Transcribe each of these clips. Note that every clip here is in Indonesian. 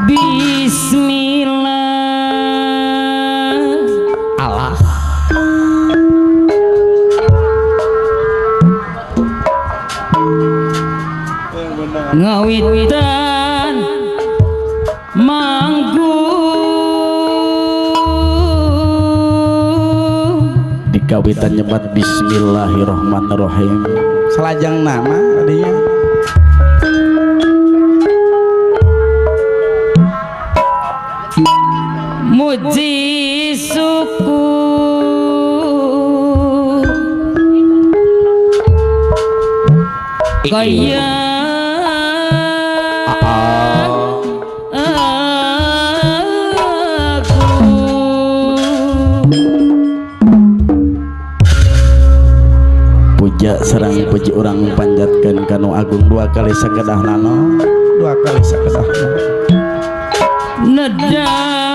Bismillah Allah ngawitan manggung dikawitan nyebat bismillahirrahmanirrahim selajang nama tadinya muji syukur kaya puja serang puji orang panjatkan kanu agung dua kali sakedah nano dua kali sakedah nedawidi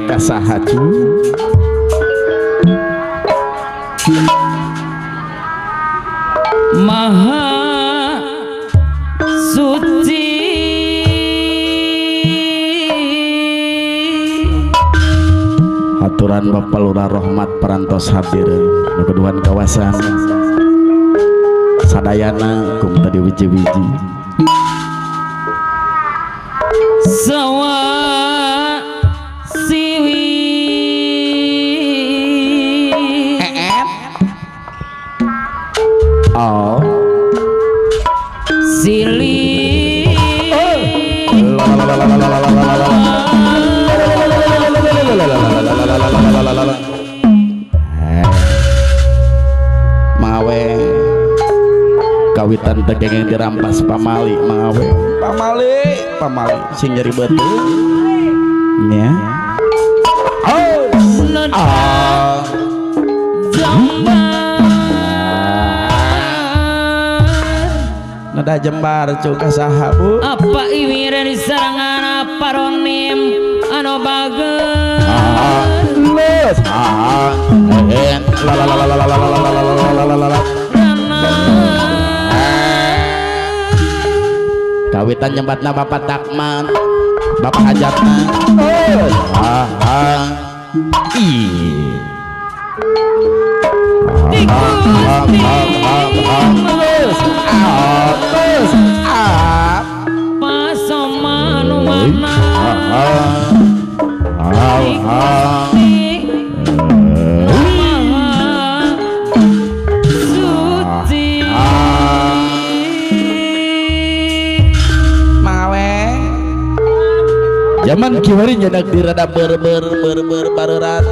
kasahacu maha suci aturan Bapak Lurah Rahmat parantos hadir keduaan kawasan sadayana kum tadi wiji-wiji sawa siwi oh sili mawe kawitan tegeng yang dirampas pamali mawe pamali sing nyeri betul ya nada jembar cuka sahabu apa iwira di sarangan paronim anu bager les kawitan nyembatna Bapak Takman Bapak Hajatna pasomanu mana zaman kiwari nyedak dirada berat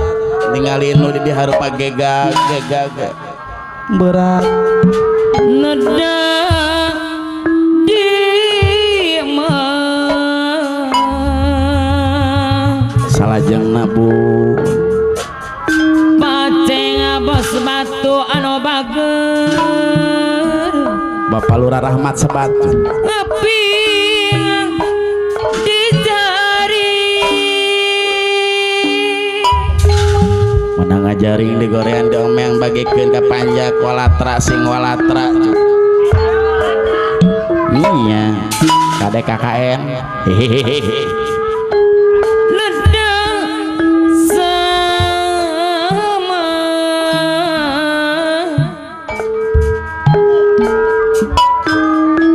ninggalin nu di harupa gegag berat nada dima salajeng nabu paceng bos batu anu bager Bapak Lurah Rahmat sebatu api ngajaring di gorean domeng bagikeun ka panjak walatra sing walatra iya kade KKN hehehe sama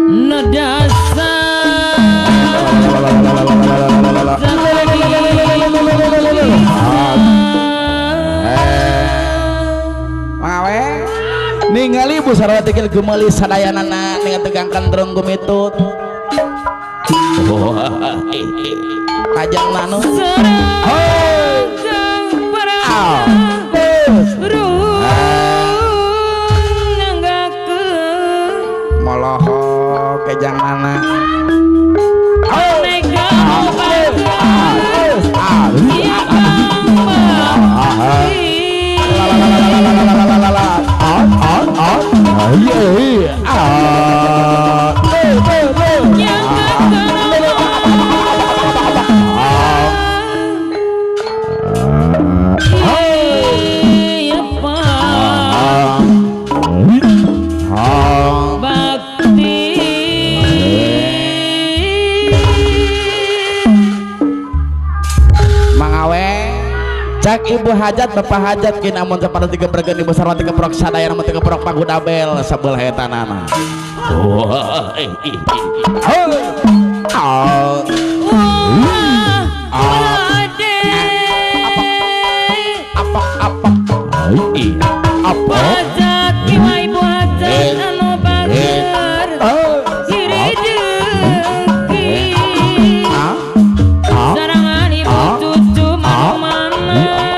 nedasa ningali Bu Sarwati kil gemeuli sadayanana ningali tegang kantrong gumitut kajang nanu moloho kajang nana bakti cak ibu hajat bapak hajat kina amun sapada tiga pergen ibu sarwati keprok sadaya namun tiga keprok pagudabel sabelah etanana apa hajat kiwa ibu hajat anu bager siri dengki sarangan ibu cucu mana-mana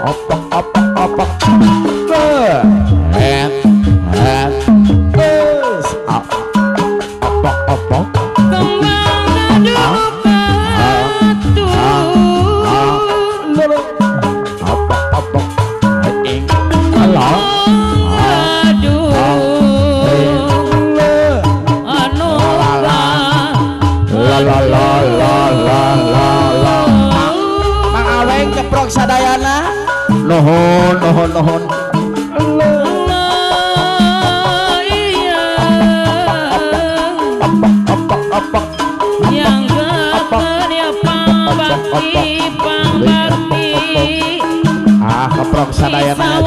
apa kembang gaduk batu sadayana nohon yang kekerja pangbakti keprok sadayana